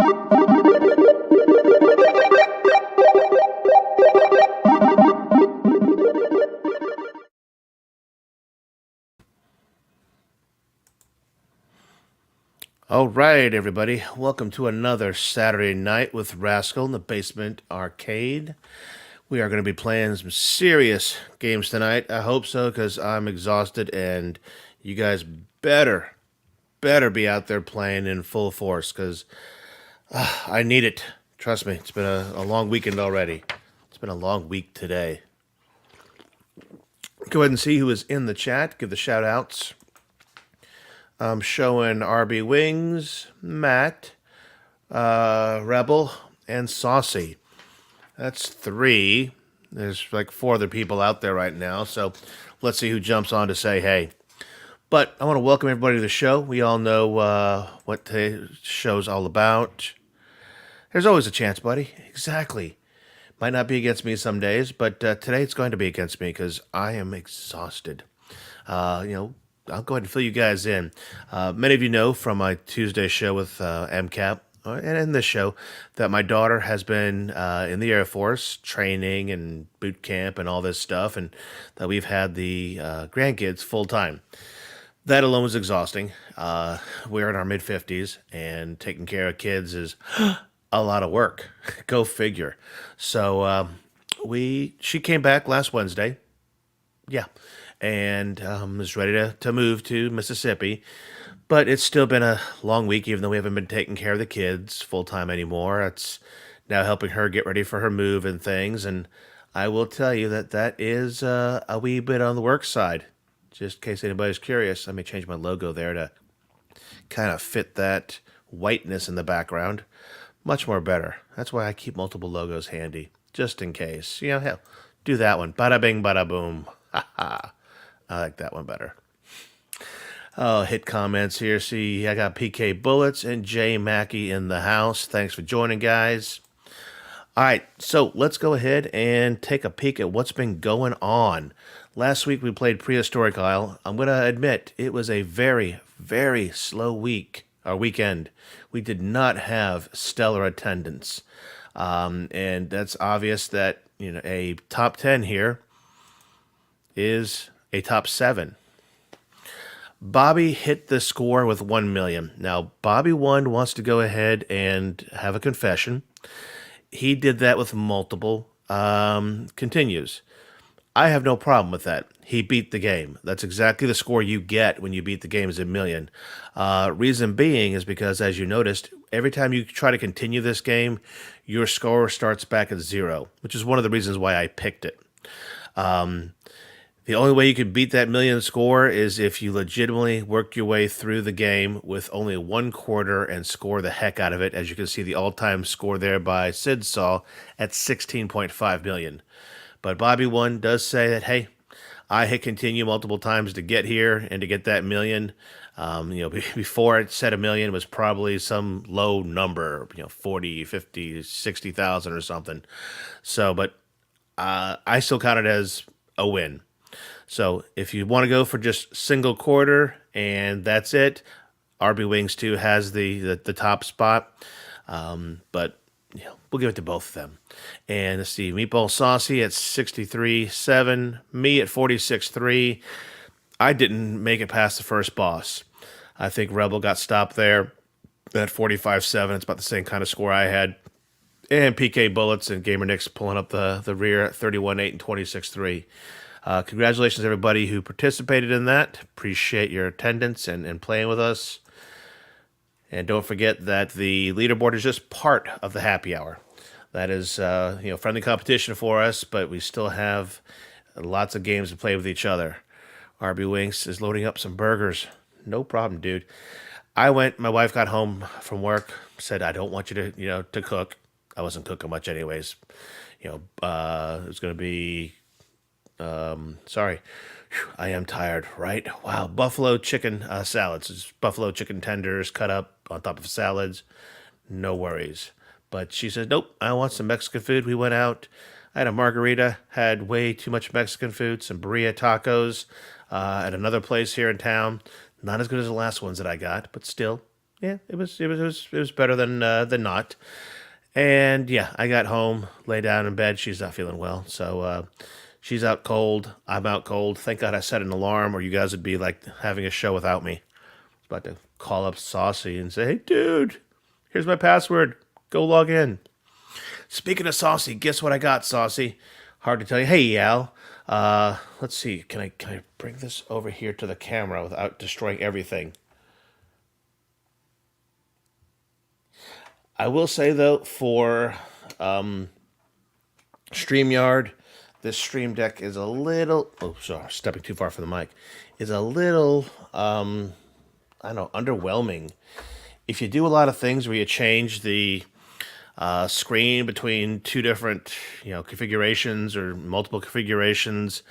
All right, everybody. Welcome to another Saturday night with Raskull in the Basement Arcade. We are going to be playing some serious games tonight. I hope so, because I'm exhausted, and you guys better be out there playing in full force, because I need it. Trust me, it's been a long weekend already. It's been a long week today. Go ahead and see who is in the chat. Give the shout-outs. I'm showing RB Wings, Matt, Rebel, and Saucy. That's 3. There's like 4 other people out there right now, so let's see who jumps on to say hey. But I want to welcome everybody to the show. We all know what today's show's all about. There's always a chance, buddy. Exactly. Might not be against me some days, but today it's going to be against me because I am exhausted. I'll go ahead and fill you guys in. Many of you know from my Tuesday show with MCAP, and in this show, that my daughter has been in the Air Force training and boot camp and all this stuff, and that we've had the grandkids full time. That alone was exhausting. We're in our mid-50s, and taking care of kids is a lot of work. Go figure. So she came back last Wednesday. Yeah. And is ready to move to Mississippi. But it's still been a long week, even though we haven't been taking care of the kids full-time anymore. It's now helping her get ready for her move and things. And I will tell you that is a wee bit on the work side. Just in case anybody's curious, let me change my logo there to kind of fit that whiteness in the background. Much more better. That's why I keep multiple logos handy, just in case. Hell, do that one. Bada bing, bada boom. Ha ha. I like that one better. Oh, hit comments here. See, I got PK Bullets and Jay Mackey in the house. Thanks for joining, guys. All right, so let's go ahead and take a peek at what's been going on. Last week we played Prehistoric Isle. I'm going to admit it was a very, very slow weekend. We did not have stellar attendance. And that's obvious that, a top 10 here is a top 7. Bobby hit the score with 1 million. Now, Bobby 1 wants to go ahead and have a confession. He did that with multiple continues. I have no problem with that. He beat the game. That's exactly the score you get when you beat the game is 1 million. Reason being is because, as you noticed, every time you try to continue this game, your score starts back at 0, which is one of the reasons why I picked it. The only way you can beat that 1 million score is if you legitimately work your way through the game with only 1 quarter and score the heck out of it. As you can see, the all-time score there by Sid Saw at 16.5 million. But Bobby 1 does say that, hey, I hit continue multiple times to get here and to get that 1 million. Before it said 1 million, it was probably some low number, 40, 50, 60,000 or something. So, but I still count it as a win. So if you want to go for just single quarter and that's it, RB Wings 2 has the top spot. But we'll give it to both of them. And let's see, Meatball Saucy at 63.7, me at 46.3. I didn't make it past the first boss. I think Rebel got stopped there at 45.7. It's about the same kind of score I had. And PK Bullets and Gamer Nick's pulling up the rear at 31.8 and 26.3. Congratulations, everybody who participated in that. Appreciate your attendance and playing with us. And don't forget that the leaderboard is just part of the happy hour. That is, friendly competition for us, but we still have lots of games to play with each other. RB Winks is loading up some burgers. No problem, dude. My wife got home from work, said, I don't want you to cook. I wasn't cooking much anyways. It was going to be... sorry, I am tired, right? Wow, buffalo chicken salads. It's buffalo chicken tenders cut up on top of salads. No worries. But she said, nope, I want some Mexican food. We went out. I had a margarita, had way too much Mexican food, some birria tacos at another place here in town. Not as good as the last ones that I got, but still, Yeah, it was better than not. And yeah, I got home, lay down in bed. She's not feeling well, so she's out cold. I'm out cold. Thank God I set an alarm, or you guys would be like having a show without me. About to call up Saucy and say, "Hey, dude, here's my password. Go log in." Speaking of Saucy, guess what I got, Saucy? Hard to tell you. Hey, Al. Let's see. Can I bring this over here to the camera without destroying everything? I will say though, for StreamYard, this Stream Deck is a little. Oh, sorry, stepping too far from the mic. Is a little. I don't know, underwhelming. If you do a lot of things where you change the screen between two different, configurations or multiple configurations,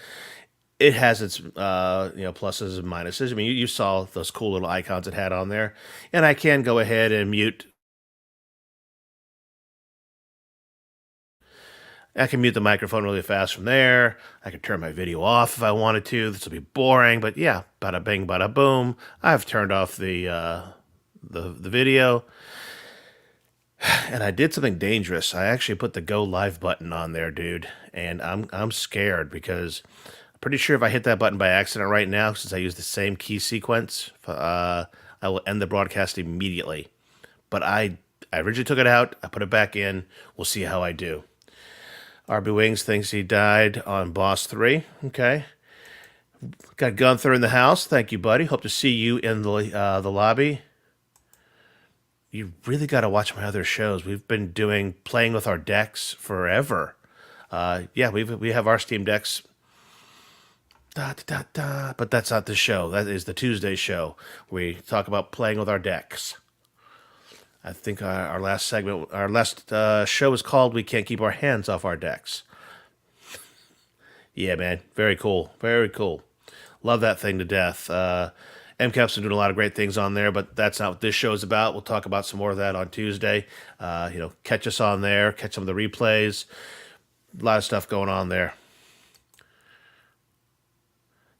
it has its pluses and minuses. I mean, you saw those cool little icons it had on there, and I can go ahead and mute. I can mute the microphone really fast from there. I can turn my video off if I wanted to. This will be boring, but yeah, bada bing, bada boom. I've turned off the video, and I did something dangerous. I actually put the go live button on there, dude, and I'm scared because I'm pretty sure if I hit that button by accident right now, since I use the same key sequence, I will end the broadcast immediately. But I originally took it out. I put it back in. We'll see how I do. RB Wings thinks he died on Boss 3. Okay. Got Gunther in the house. Thank you, buddy. Hope to see you in the lobby. You really got to watch my other shows. We've been playing with our decks forever. Yeah, we have our Steam decks. But that's not the show. That is the Tuesday show. We talk about playing with our decks. I think our last segment, our last show is called "We Can't Keep Our Hands Off Our Decks." Yeah, man, very cool, very cool. Love that thing to death. MCAP's been doing a lot of great things on there, but that's not what this show is about. We'll talk about some more of that on Tuesday. Catch us on there, catch some of the replays. A lot of stuff going on there.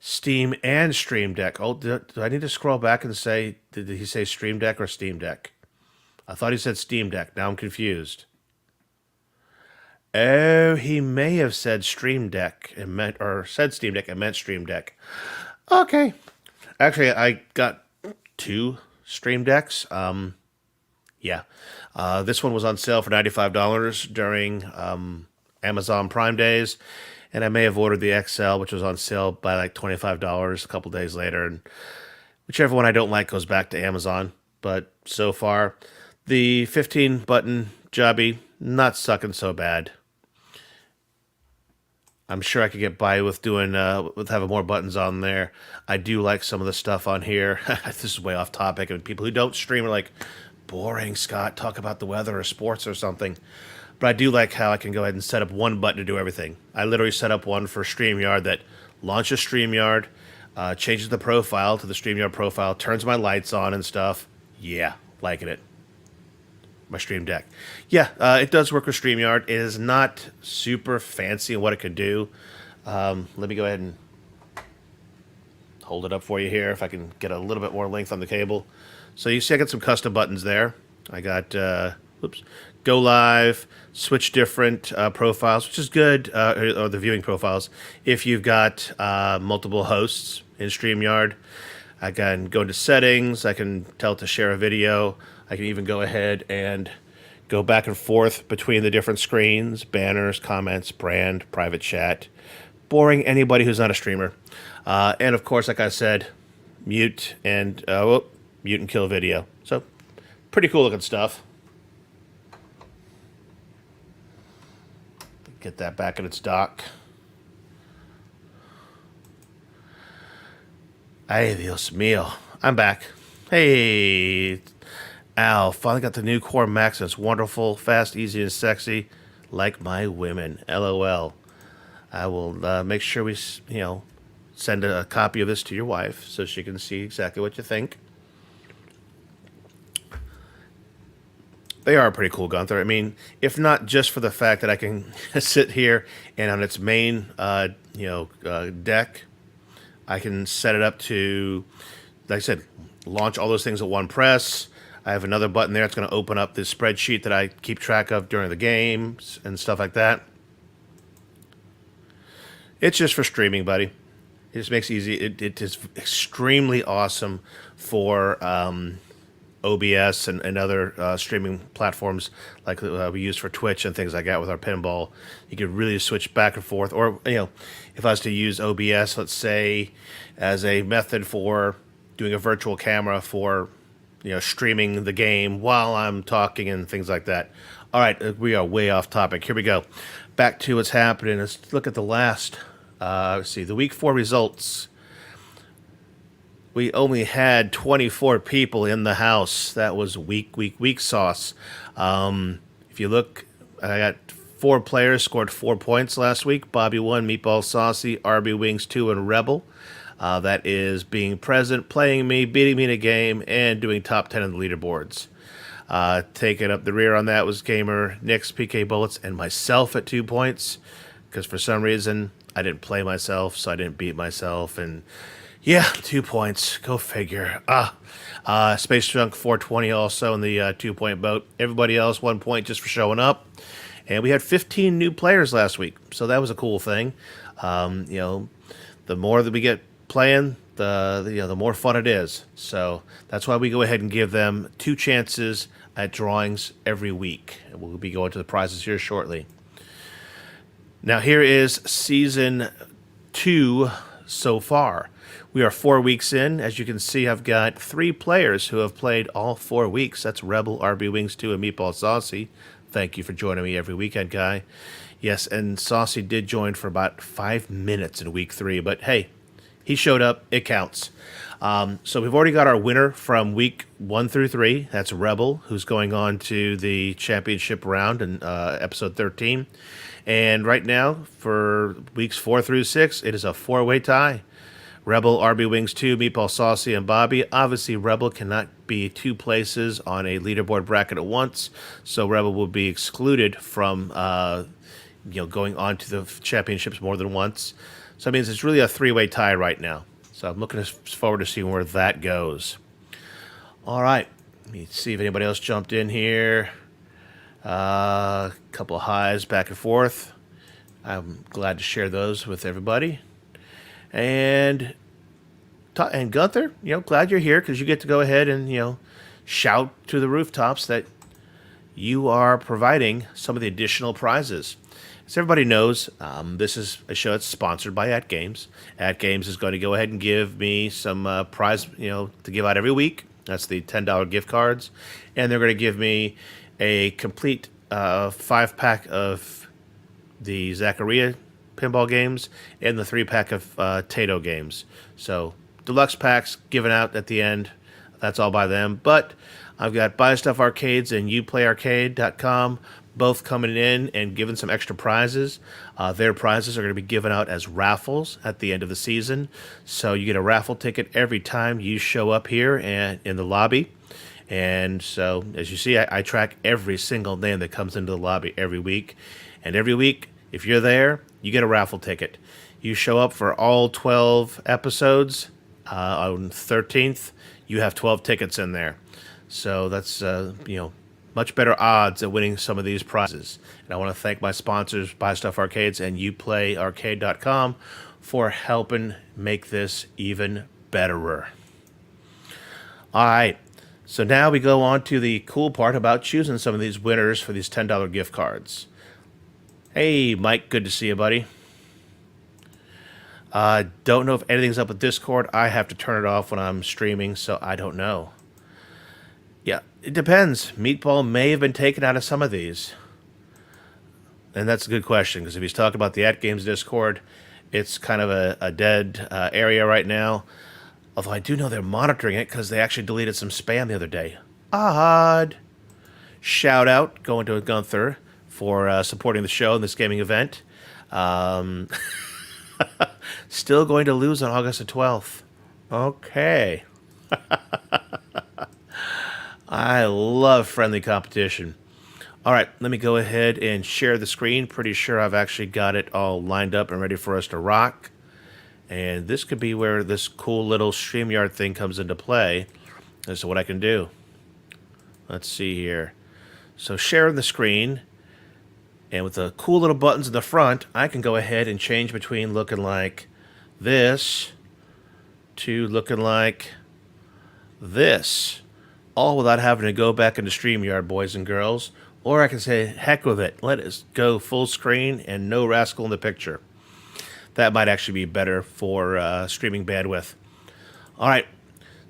Steam and Stream Deck. Oh, do I need to scroll back and say, did he say Stream Deck or Steam Deck? I thought he said Steam Deck. Now I'm confused. Oh, he may have said Stream Deck and meant, or said Steam Deck and meant Stream Deck. Okay. Actually, I got two Stream Decks. Yeah. This one was on sale for $95 during Amazon Prime days, and I may have ordered the XL, which was on sale by like $25 a couple days later, and whichever one I don't like goes back to Amazon. But so far, the 15 button jobby, not sucking so bad. I'm sure I could get by with doing with having more buttons on there. I do like some of the stuff on here. This is way off topic, and people who don't stream are like, boring, Scott. Talk about the weather or sports or something. But I do like how I can go ahead and set up one button to do everything. I literally set up one for StreamYard that launches StreamYard, changes the profile to the StreamYard profile, turns my lights on and stuff. Yeah, liking it. My Stream Deck. Yeah, it does work with StreamYard. It is not super fancy in what it can do. Let me go ahead and hold it up for you here if I can get a little bit more length on the cable. So you see I got some custom buttons there. I got, go live, switch different profiles, which is good, or the viewing profiles. If you've got multiple hosts in StreamYard, I can go into settings. I can tell it to share a video. I can even go ahead and go back and forth between the different screens, banners, comments, brand, private chat. Boring anybody who's not a streamer. And of course, like I said, mute and kill video. So pretty cool looking stuff. Get that back in its dock. Ay, Dios mío. I'm back. Hey, Al, finally got the new Core Max, and it's wonderful, fast, easy, and sexy, like my women. LOL. I will make sure we, send a copy of this to your wife so she can see exactly what you think. They are pretty cool, Gunther. I mean, if not just for the fact that I can sit here and on its main, deck, I can set it up to, like I said, launch all those things at one press. I have another button there. It's going to open up this spreadsheet that I keep track of during the games and stuff like that. It's just for streaming, buddy. It just makes it easy. It is extremely awesome for OBS and other streaming platforms like we use for Twitch and things like that with our pinball. You could really switch back and forth. Or, if I was to use OBS, let's say, as a method for doing a virtual camera for, streaming the game while I'm talking and things like that. All right, we are way off topic. Here we go. Back to what's happening. Let's look at the last, let's see, the week 4 results. We only had 24 people in the house. That was weak sauce. If you look, I got 4 players scored 4 points last week. Bobby 1, Meatball Saucy, RB Wings 2, and Rebel. That is being present, playing me, beating me in a game, and doing top 10 on the leaderboards. Taking up the rear on that was Gamer, Nix, PK Bullets, and myself at 2 points. Because for some reason, I didn't play myself, so I didn't beat myself. And yeah, 2 points. Go figure. Space Junk 420 also in the 2-point boat. Everybody else 1 point just for showing up. And we had 15 new players last week, so that was a cool thing. The more that we get playing, the more fun it is. So that's why we go ahead and give them 2 chances at drawings every week. And we'll be going to the prizes here shortly. Now here is season 2 so far. We are 4 weeks in. As you can see, I've got 3 players who have played all 4 weeks. That's Rebel, RB Wings 2, and Meatball Saucy. Thank you for joining me every weekend, guy. Yes, and Saucy did join for about 5 minutes in week 3, but hey, he showed up. It counts. So we've already got our winner from week 1 through 3. That's Rebel, who's going on to the championship round in episode 13. And right now, for weeks 4 through 6, it is a 4-way tie. Rebel, RB Wings 2, Meatball Saucy, and Bobby. Obviously, Rebel cannot be 2 places on a leaderboard bracket at once, so Rebel will be excluded from going on to the championships more than once. So that means it's really a 3-way tie right now. So I'm looking forward to seeing where that goes. All right, let me see if anybody else jumped in here. A couple of highs back and forth. I'm glad to share those with everybody. And Gunther, glad you're here because you get to go ahead and, shout to the rooftops that you are providing some of the additional prizes. As everybody knows, this is a show that's sponsored by AtGames. AtGames is going to go ahead and give me some prize, to give out every week. That's the $10 gift cards. And they're going to give me a complete 5-pack of the Zaccaria pinball games and the 3-pack of Tato games. So deluxe packs given out at the end. That's all by them. But I've got Buy Stuff Arcades and UPlayArcade.com both coming in and giving some extra prizes. Their prizes are going to be given out as raffles at the end of the season. So you get a raffle ticket every time you show up here and in the lobby. And so, as you see, I track every single name that comes into the lobby every week. And every week, if you're there, you get a raffle ticket. You show up for all 12 episodes. On 13th, you have 12 tickets in there. So that's, much better odds at winning some of these prizes. And I want to thank my sponsors, Buy Stuff Arcades and UPlayArcade.com, for helping make this even betterer. All right. So now we go on to the cool part about choosing some of these winners for these $10 gift cards. Hey, Mike, good to see you, buddy. Don't know if anything's up with Discord. I have to turn it off when I'm streaming, so I don't know. Yeah, it depends. Meatball may have been taken out of some of these. And that's a good question, because if he's talking about the AtGames Discord, it's kind of a dead area right now. Although I do know they're monitoring it because they actually deleted some spam the other day. Odd. Shout out going to Gunther for supporting the show in this gaming event. Still going to lose on August the 12th. Okay. I love friendly competition. All right, let me go ahead and share the screen. Pretty sure I've actually got it all lined up and ready for us to rock. And this could be where this cool little StreamYard thing comes into play as to what I can do. Let's see here. So sharing the screen, and with the cool little buttons in the front, I can go ahead and change between looking like this to looking like this, all without having to go back into StreamYard, boys and girls. Or I can say, heck with it, let us go full screen and no Raskull in the picture. That might actually be better for streaming bandwidth. All right,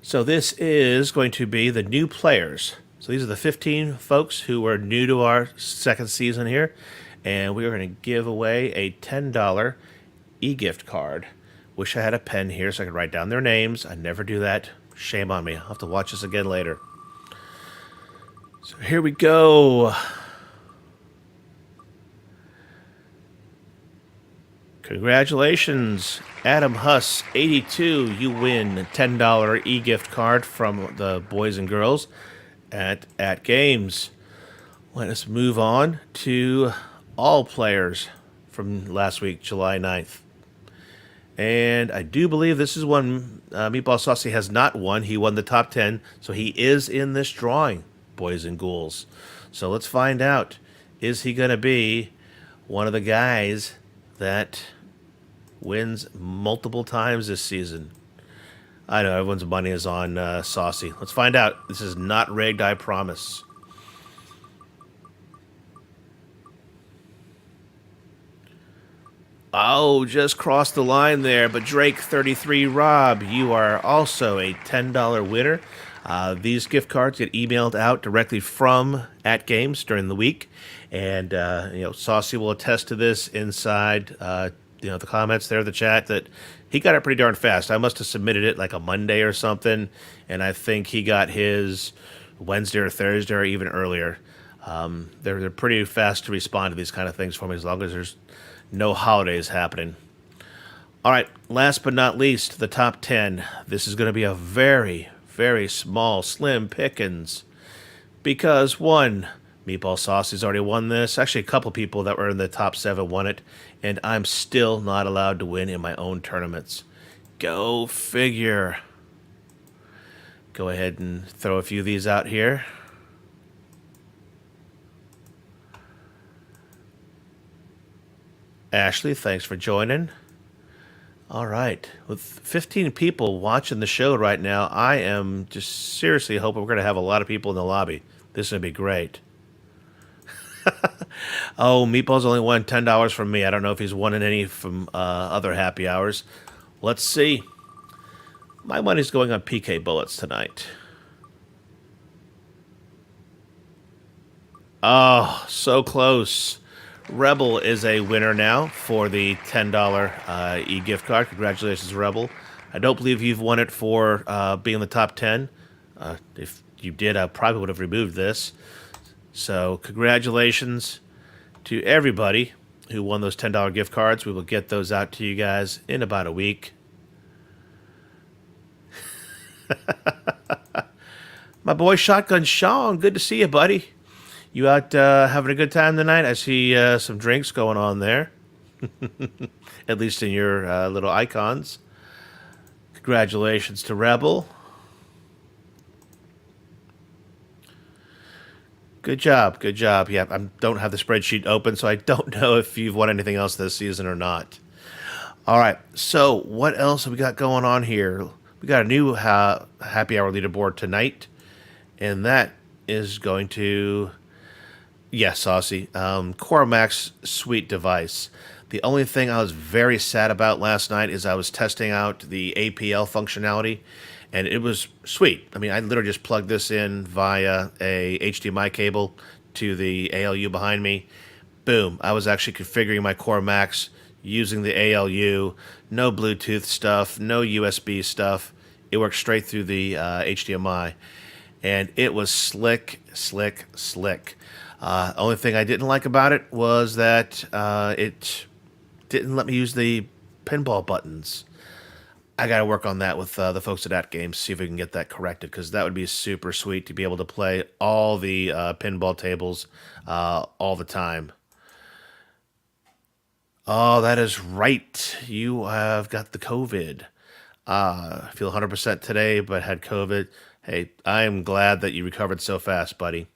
so this is going to be the new players. So these are the 15 folks who are new to our second season here, and we are going to give away a $10 e-gift card. Wish I had a pen here so I could write down their names. I never do that. Shame on me. I'll have to watch this again later. So here we go. Congratulations, Adam Huss, 82. You win a $10 e-gift card from the boys and girls at AtGames. Let us move on to all players from last week, July 9th. And I do believe this is one Meatball Saucy has not won. He won the top 10, so he is in this drawing, boys and ghouls. So let's find out. Is he going to be one of the guys that wins multiple times this season? I know everyone's money is on Saucy. Let's find out. This is not rigged, I promise. Oh, just crossed the line there. But Drake 33 Rob, you are also a $10 winner. These gift cards get emailed out directly from AtGames during the week, and Saucy will attest to this inside the comments there, the chat, that he got it pretty darn fast. I must have submitted it like a Monday or something, and I think he got his Wednesday or Thursday or even earlier. They're pretty fast to respond to these kind of things for me, as long as there's no holidays happening. All right, last but not least, the top 10. This is going to be a very, very small, slim pickings. Because, one, Meatball Saucy's already won this. Actually, a couple people that were in the top 7 won it. And I'm still not allowed to win in my own tournaments. Go figure. Go ahead and throw a few of these out here. Ashley, thanks for joining. All right. With 15 people watching the show right now, I am just seriously hoping we're going to have a lot of people in the lobby. This is going to be great. Oh, Meatball's only won $10 from me. I don't know if he's won any from other happy hours. Let's see. My money's going on PK bullets tonight. Oh, so close. Rebel is a winner now for the $10 e-gift card. Congratulations, Rebel. I don't believe you've won it for being in the top 10. If you did, I probably would have removed this. So congratulations to everybody who won those $10 gift cards. We will get those out to you guys in about a week. My boy Shotgun Sean, good to see you, buddy. You out having a good time tonight? I see some drinks going on there. At least in your little icons. Congratulations to Rebel. Good job, good job. Yeah, I don't have the spreadsheet open, so I don't know if you've won anything else this season or not. All right, so what else have we got going on here? We got a new happy hour leaderboard tonight, and that is going to... Yes, Saucy. Core Max sweet device. The only thing I was very sad about last night is I was testing out the APL functionality, and it was sweet. I mean, I literally just plugged this in via a HDMI cable to the ALU behind me. Boom. I was actually configuring my Core Max using the ALU. No Bluetooth stuff, no USB stuff. It worked straight through the HDMI. And it was slick, slick, slick. Only thing I didn't like about it was that it didn't let me use the pinball buttons. I got to work on that with the folks at AtGames, see if we can get that corrected, because that would be super sweet to be able to play all the pinball tables all the time. Oh, that is right. You have got the COVID. I feel 100% today, but had COVID. Hey, I am glad that you recovered so fast, buddy.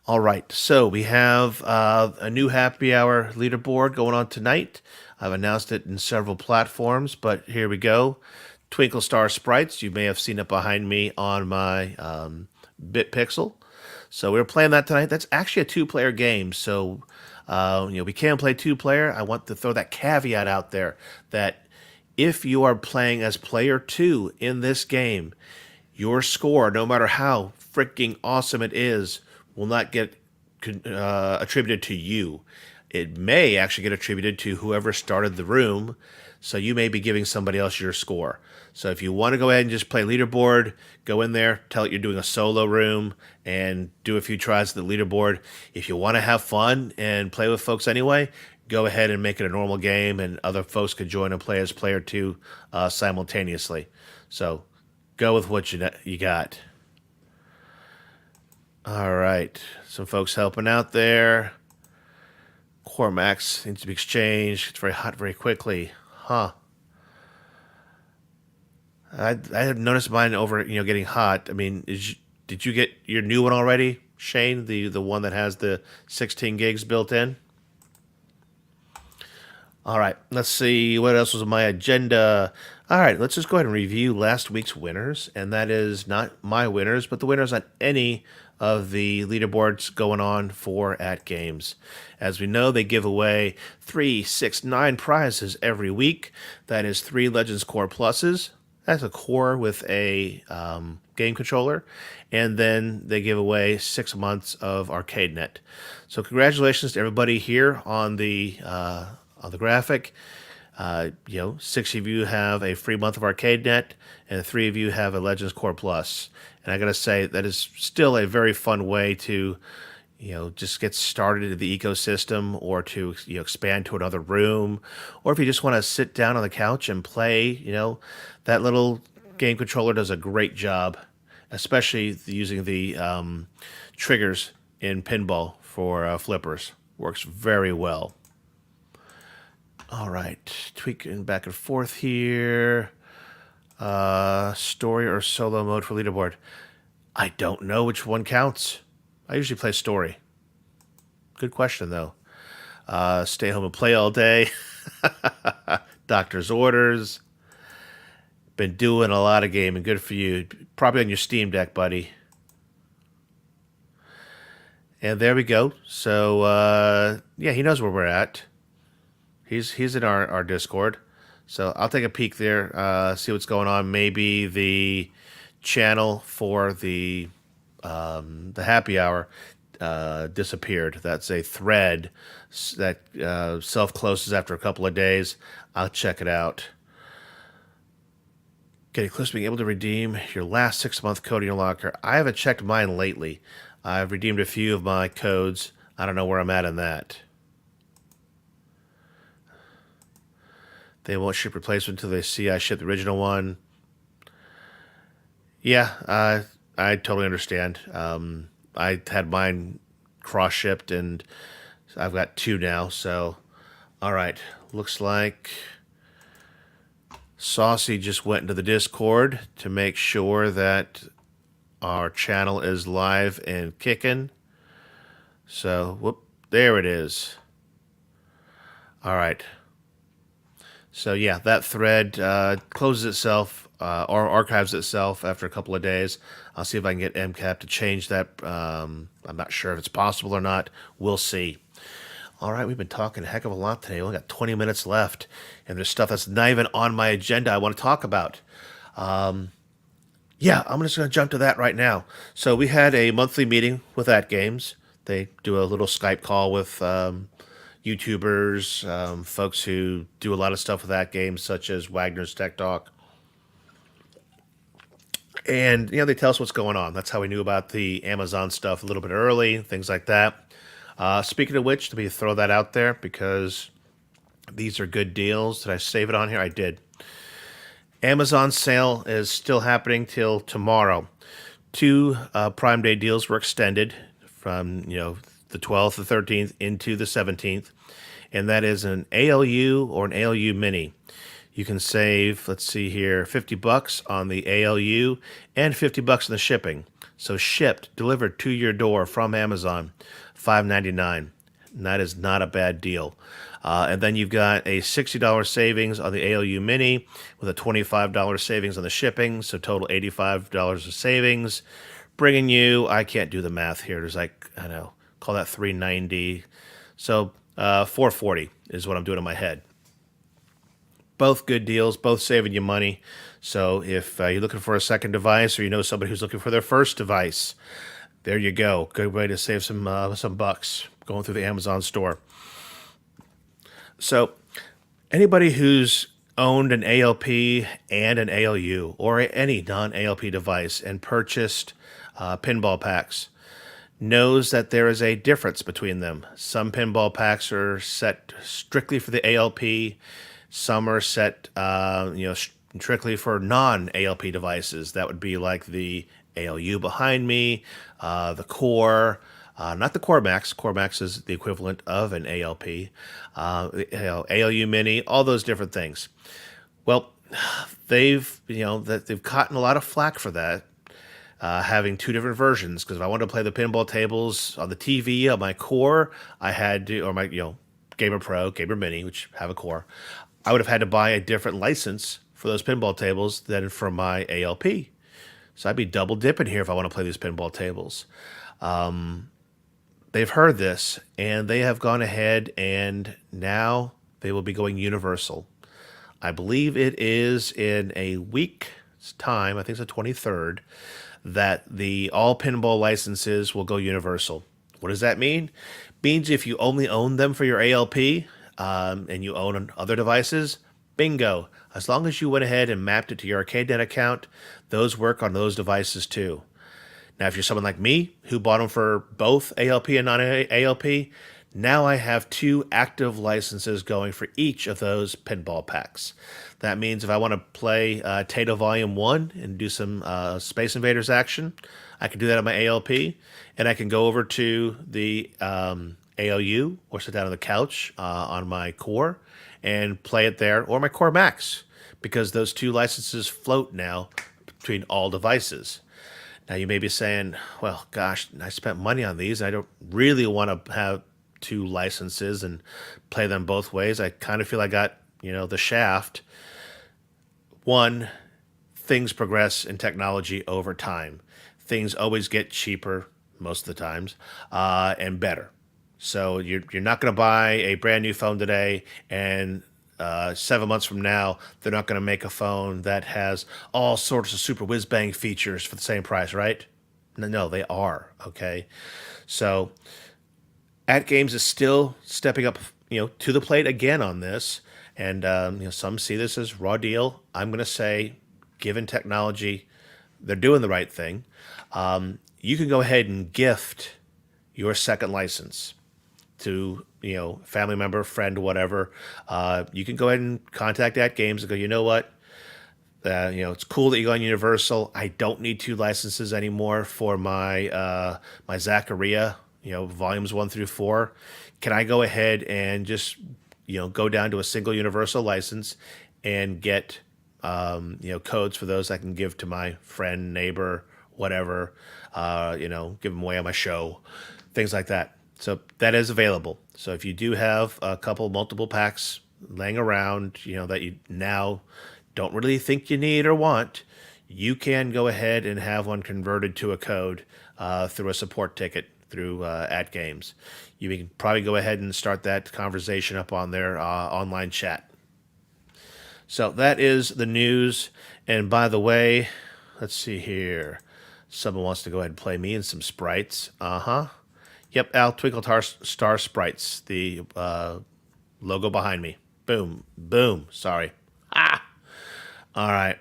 All right, so we have a new happy hour leaderboard going on tonight. I've announced it in several platforms, but here we go. Twinkle Star Sprites, you may have seen it behind me on my BitPixel. So we're playing that tonight. That's actually a two-player game, so we can play two-player. I want to throw that caveat out there that if you are playing as player 2 in this game, your score, no matter how freaking awesome it is, will not get attributed to you. It may actually get attributed to whoever started the room, so you may be giving somebody else your score. So if you want to go ahead and just play leaderboard, go in there, tell it you're doing a solo room, and do a few tries at the leaderboard. If you want to have fun and play with folks anyway, go ahead and make it a normal game, and other folks could join and play as player 2 simultaneously. So go with what you got. All right, some folks helping out there. Core max needs to be exchanged. It's very hot very quickly. Huh. I have noticed mine over, getting hot. I mean, did you get your new one already, Shane? The one that has the 16 gigs built in? All right, let's see what else was on my agenda. All right, let's just go ahead and review last week's winners, and that is not my winners, but the winners on any of the leaderboards going on for AtGames. As we know, they give away 3, 6, 9 prizes every week. That is 3 Legends Core Pluses. That's a core with a game controller. And then they give away 6 months of ArcadeNet. So congratulations to everybody here on the graphic. 6 of you have a free month of ArcadeNet, and 3 of you have a Legends Core Plus. And I gotta say, that is still a very fun way to, just get started in the ecosystem, or to, expand to another room, or if you just want to sit down on the couch and play, that little game controller does a great job, especially using the triggers in pinball for flippers. Works very well. All right, tweaking back and forth here. Story or solo mode for leaderboard? I don't know which one counts. I usually play story. Good question, though. Stay home and play all day. Doctor's orders. Been doing a lot of gaming. Good for you. Probably on your Steam Deck, buddy. And there we go. So, he knows where we're at. He's in our Discord. So I'll take a peek there, see what's going on. Maybe the channel for the happy hour disappeared. That's a thread that self-closes after a couple of days. I'll check it out. Getting close to being able to redeem your last 6-month code in your locker. I haven't checked mine lately. I've redeemed a few of my codes. I don't know where I'm at in that. They won't ship replacement until they see I ship the original one. Yeah, I totally understand. I had mine cross-shipped, and I've got 2 now. So, all right. Looks like Saucy just went into the Discord to make sure that our channel is live and kicking. So, whoop, there it is. All right. So yeah, that thread closes itself or archives itself after a couple of days. I'll see if I can get MCAP to change that. I'm not sure if it's possible or not. We'll see. All right, we've been talking a heck of a lot today. We only got 20 minutes left, and there's stuff that's not even on my agenda I want to talk about. I'm just going to jump to that right now. So we had a monthly meeting with AtGames. They do a little Skype call with YouTubers, folks who do a lot of stuff with AtGames, such as Wagner's Tech Talk. And, they tell us what's going on. That's how we knew about the Amazon stuff a little bit early, things like that. Speaking of which, let me throw that out there because these are good deals. Did I save it on here? I did. Amazon sale is still happening till tomorrow. 2 Prime Day deals were extended from, the 12th, the 13th into the 17th. And that is an ALU or an ALU Mini. you can save, let's see here, $50 on the ALU and $50 on the shipping. So shipped, delivered to your door from Amazon, $5.99. And that is not a bad deal. And then you've got a $60 savings on the ALU Mini with a $25 savings on the shipping, so total $85 of savings, bringing you, I can't do the math here, there's like, I don't know, call that $390. So $440 is what I'm doing in my head. Both good deals, both saving you money. So if you're looking for a second device, or you know somebody who's looking for their first device, there you go. Good way to save some bucks going through the Amazon store. So anybody who's owned an ALP and an ALU or any non-ALP device and purchased pinball packs knows that there is a difference between them. Some pinball packs are set strictly for the ALP. Some are set, strictly for non-ALP devices. That would be like the ALU behind me, the Core, not the Core Max. Core Max is the equivalent of an ALP, ALU Mini, all those different things. Well, they've gotten a lot of flack for that, having two different versions. Because if I wanted to play the pinball tables on the TV on my Core, I had to, or my Gamer Pro, Gamer Mini, which have a Core, I would have had to buy a different license for those pinball tables than for my ALP. So I'd be double dipping here if I want to play these pinball tables. They've heard this, and they have gone ahead, and now they will be going universal. I believe it is in a week's time, I think it's the 23rd, that the all pinball licenses will go universal. What does that mean? Means if you only own them for your ALP, and you own other devices, bingo. As long as you went ahead and mapped it to your ArcadeNet account, those work on those devices too. Now, if you're someone like me who bought them for both ALP and non-ALP, now I have two active licenses going for each of those pinball packs. That means if I want to play Tato Volume 1 and do some Space Invaders action, I can do that on my ALP, and I can go over to the ALU or sit down on the couch on my Core and play it there, or my Core Max, because those two licenses float now between all devices. Now you may be saying, well, gosh, I spent money on these. I don't really want to have two licenses and play them both ways. I kind of feel I got, the shaft. One, things progress in technology over time. Things always get cheaper most of the times, and better. So you're not going to buy a brand new phone today, and 7 months from now, they're not going to make a phone that has all sorts of super whiz-bang features for the same price, right? No, they are, okay? So AtGames is still stepping up, to the plate again on this, and some see this as raw deal. I'm going to say, given technology, they're doing the right thing. You can go ahead and gift your second license to family member, friend, whatever. You can go ahead and contact AtGames and go, you know what? It's cool that you go on Universal. I don't need two licenses anymore for my my Zaccaria, volumes 1 through 4. Can I go ahead and just go down to a single Universal license and get codes for those I can give to my friend, neighbor, whatever, give them away on my show, things like that. So that is available. So if you do have multiple packs laying around, that you now don't really think you need or want, you can go ahead and have one converted to a code through a support ticket through AtGames. You can probably go ahead and start that conversation up on their online chat. So that is the news. And by the way, let's see here. Someone wants to go ahead and play me in some sprites. Yep, Al Twinkle Star Sprites, the logo behind me. Boom, boom, sorry. All right.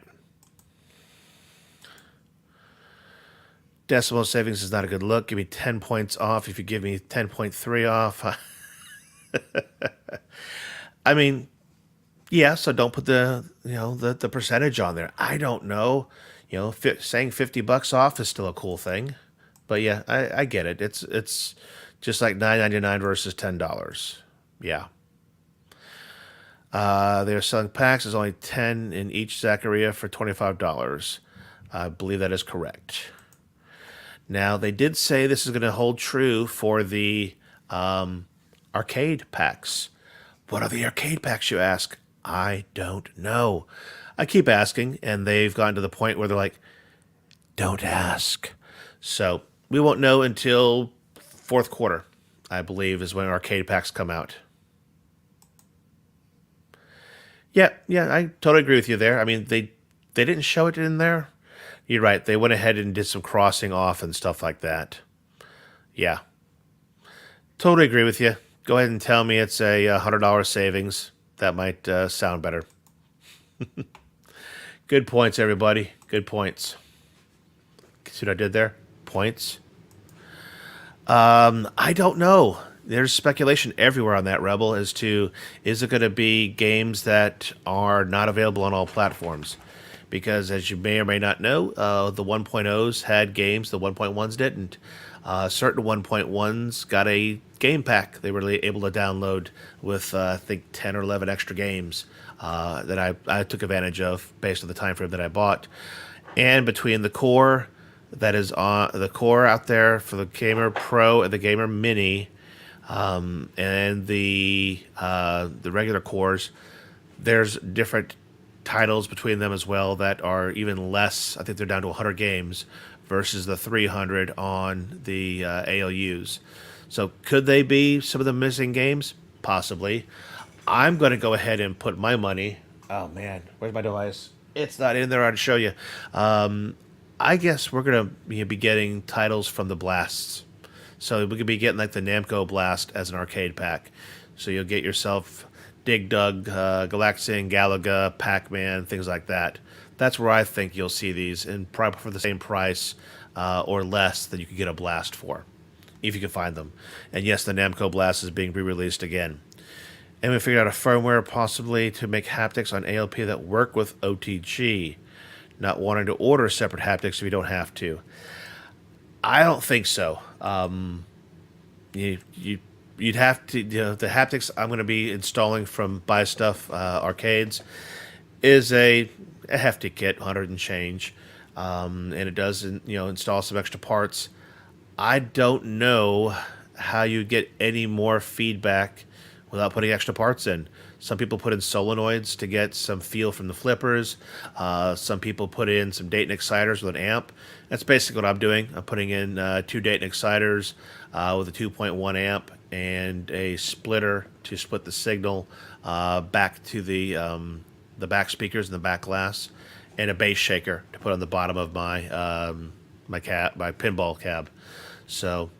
Decimal savings is not a good look. Give me 10 points off if you give me 10.3 off. I mean, yeah, so don't put the percentage on there. I don't know. Saying $50 off is still a cool thing. But yeah, I get it. It's just like $9.99 versus $10. Yeah. They're selling packs. There's only 10 in each Zaccaria for $25. I believe that is correct. Now, they did say this is going to hold true for the arcade packs. What are the arcade packs, you ask? I don't know. I keep asking, and they've gotten to the point where they're like, don't ask. So we won't know until fourth quarter, I believe, is when arcade packs come out. Yeah, I totally agree with you there. I mean, they didn't show it in there. You're right. They went ahead and did some crossing off and stuff like that. Yeah, totally agree with you. Go ahead and tell me it's a $100 savings. That might sound better. Good points, everybody. Good points. See what I did there? Points. I don't know. There's speculation everywhere on that, Rebel, as to is it going to be games that are not available on all platforms? Because as you may or may not know, the 1.0s had games, the 1.1s didn't. Certain 1.1s got a game pack they were able to download with, I think, 10 or 11 extra games that I took advantage of based on the time frame that I bought. And between the core that is on the core out there for the Gamer Pro and the Gamer Mini, and the regular cores, there's different titles between them as well that are even less. I think they're down to 100 games versus the 300 on the ALUs. So could they be some of the missing games? Possibly. I'm going to go ahead and put my money. Oh man, where's my device? It's not in there. I'd show you. I guess we're going to be getting titles from the blasts. So we could be getting like the Namco Blast as an arcade pack. So you'll get yourself Dig Dug, Galaxian, Galaga, Pac-Man, things like that. That's where I think you'll see these, and probably for the same price or less than you could get a Blast for, if you can find them. And yes, the Namco Blast is being re-released again. And we figured out a firmware possibly to make haptics on ALP that work with OTG, not wanting to order separate haptics if you don't have to. I don't think so. You'd have to, the haptics I'm going to be installing from Buy Stuff Arcades is a hefty kit, 100 and change, and it does install some extra parts. I don't know how you get any more feedback without putting extra parts in. Some people put in solenoids to get some feel from the flippers. Some people put in some Dayton exciters with an amp. That's basically what I'm doing. I'm putting in 2 Dayton exciters with a 2.1 amp and a splitter to split the signal back to the back speakers and the back glass, and a bass shaker to put on the bottom of my my pinball cab. So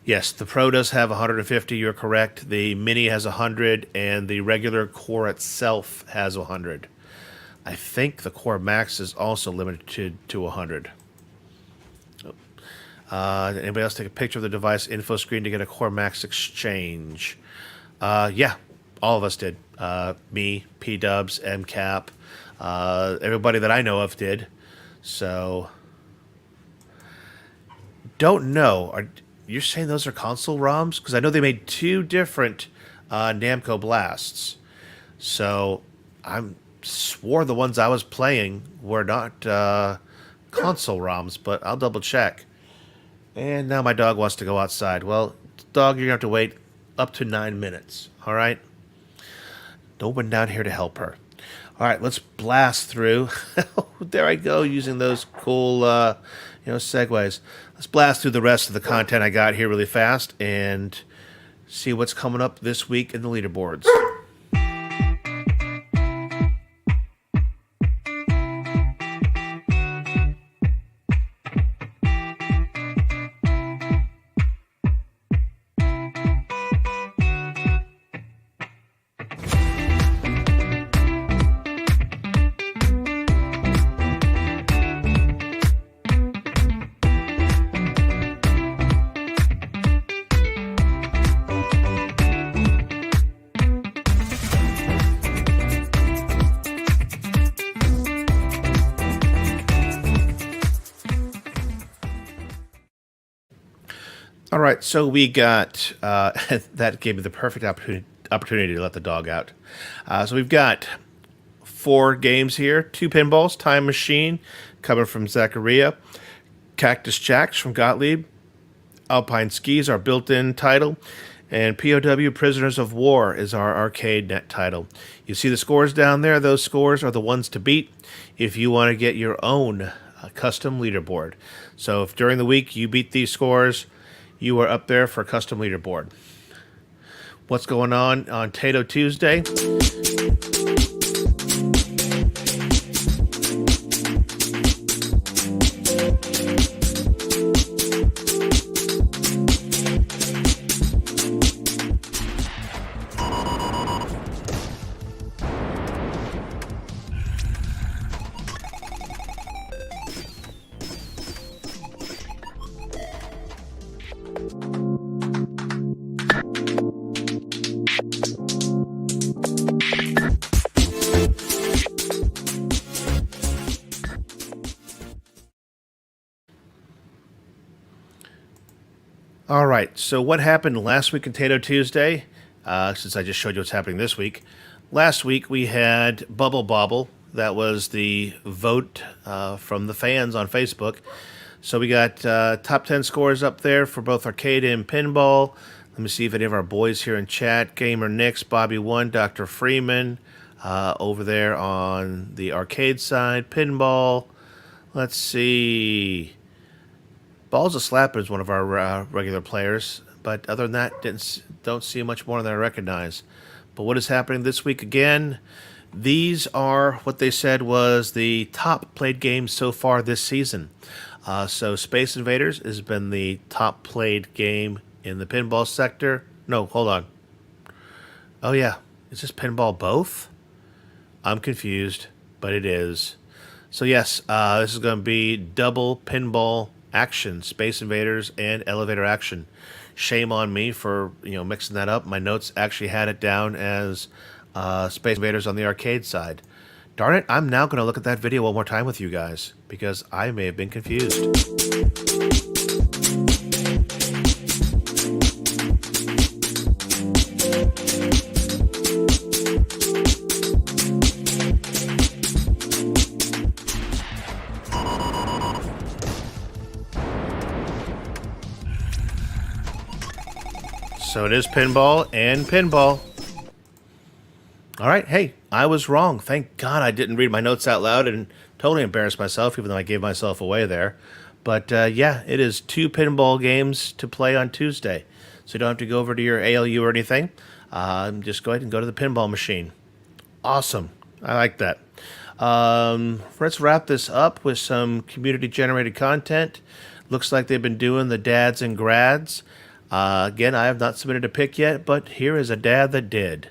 yes, the Pro does have 150, you're correct. The Mini has 100, and the regular Core itself has 100. I think the Core Max is also limited to 100. Anybody else take a picture of the device info screen to get a Core Max exchange? Yeah, all of us did. Me, P.W, MCAP, everybody that I know of did. So, don't know. You're saying those are console ROMs? Because I know they made 2 different Namco Blasts. So I swore the ones I was playing were not console ROMs, but I'll double check. And now my dog wants to go outside. Well, dog, you're going to have to wait up to 9 minutes. All right? No one down here to help her. All right, let's blast through. There I go, using those cool segues. Let's blast through the rest of the content I got here really fast and see what's coming up this week in the leaderboards. All right, so we got that gave me the perfect opportunity to let the dog out. So we've got 4 games here. 2 pinballs, Time Machine coming from Zachariah, Cactus Jacks from Gottlieb, Alpine Skis, our built-in title, and P.O.W. Prisoners of War is our arcade net title. You see the scores down there. Those scores are the ones to beat if you want to get your own custom leaderboard. So if during the week you beat these scores, you are up there for a custom leaderboard. What's going on Tato Tuesday? All right, so what happened last week in Tato Tuesday, since I just showed you what's happening this week. Last week we had Bubble Bobble. That was the vote from the fans on Facebook. So we got top 10 scores up there for both arcade and pinball. Let me see if any of our boys here in chat, Gamer Nix, Bobby One, Dr. Freeman, over there on the arcade side, pinball. Let's see. Balls a Slapper is one of our regular players, but other than that, don't see much more than I recognize. But what is happening this week again? These are what they said was the top played games so far this season. So Space Invaders has been the top played game in the pinball sector. No, hold on. Oh yeah, is this pinball both? I'm confused, but it is. So yes, this is going to be double pinball action, Space Invaders and Elevator Action. Shame on me for mixing that up. My notes actually had it down as Space Invaders on the arcade side. Darn it, I'm now going to look at that video one more time with you guys because I may have been confused. So it is pinball and pinball. All right, hey, I was wrong. Thank God I didn't read my notes out loud and totally embarrassed myself, even though I gave myself away there. But yeah, it is 2 pinball games to play on Tuesday. So you don't have to go over to your ALU or anything. Just go ahead and go to the pinball machine. Awesome. I like that. Let's wrap this up with some community-generated content. Looks like they've been doing the dads and grads. Again, I have not submitted a pic yet, but here is a dad that did.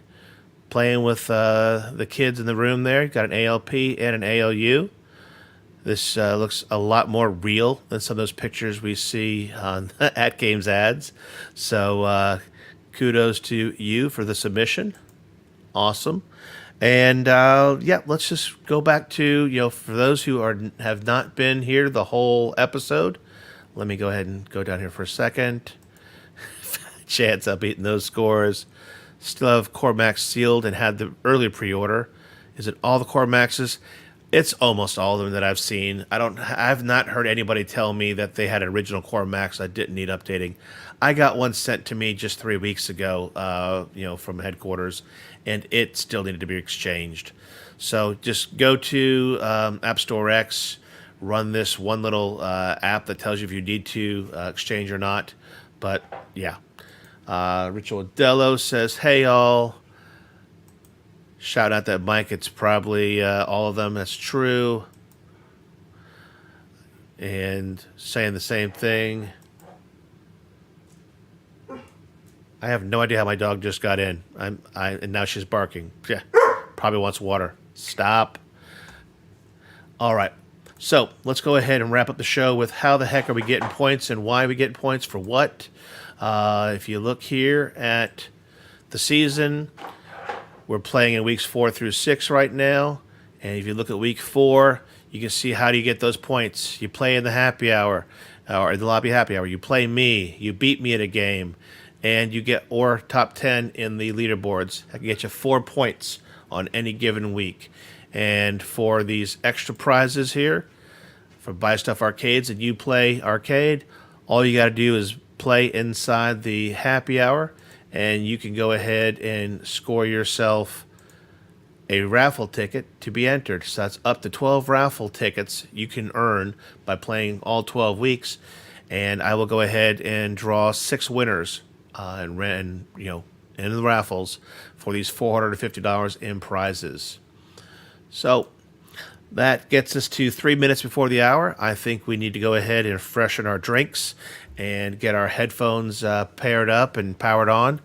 Playing with the kids in the room there. Got an ALP and an ALU. This looks a lot more real than some of those pictures we see on AtGames ads. So kudos to you for the submission. Awesome. And yeah, let's just go back to, for those who have not been here the whole episode, let me go ahead and go down here for a second. Chance up beating those scores. Still have Core Max sealed and had the early pre-order. Is it all the Core Maxes? It's almost all of them that I've seen. I've not heard anybody tell me that they had an original Core Max that didn't need updating. I got one sent to me just 3 weeks ago, from headquarters, and it still needed to be exchanged. So just go to App Store X, run this one little app that tells you if you need to exchange or not. But yeah. Ritual Dello says, hey all. Shout out that Mike. It's probably all of them. That's true. And saying the same thing. I have no idea how my dog just got in. And now she's barking. Yeah, probably wants water. Stop. All right. So let's go ahead and wrap up the show with how the heck are we getting points and why we get points for what. If you look here at the season, we're playing in weeks 4 through 6 right now. And if you look at week 4, you can see how do you get those points. You play in the happy hour, or in the lobby happy hour. You play me. You beat me at a game. and you get or top 10 in the leaderboards. I can get you 4 points on any given week. And for these extra prizes here, for Buy Stuff Arcades and UPlay Arcade, all you got to do is play inside the happy hour, and you can go ahead and score yourself a raffle ticket to be entered. So that's up to 12 raffle tickets you can earn by playing all 12 weeks. And I will go ahead and draw 6 winners in the raffles for these $450 in prizes. So that gets us to 3 minutes before the hour. I think we need to go ahead and freshen our drinks and get our headphones paired up and powered on.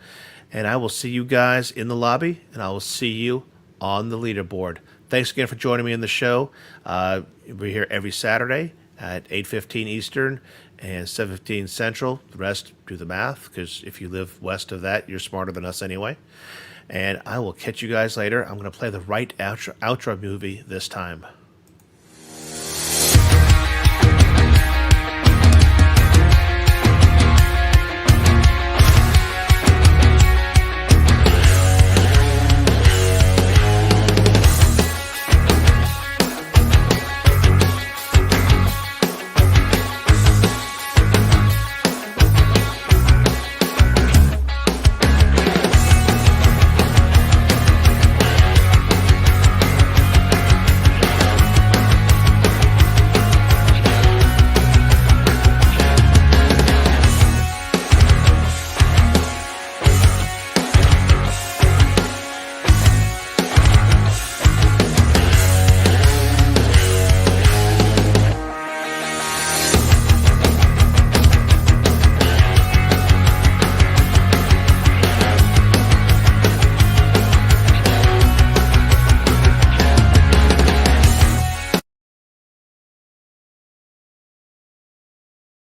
And I will see you guys in the lobby, and I will see you on the leaderboard. Thanks again for joining me in the show. We're here every Saturday at 8:15 Eastern and 7:15 Central. The rest, do the math, because if you live west of that, you're smarter than us anyway. And I will catch you guys later. I'm going to play the right outro movie this time.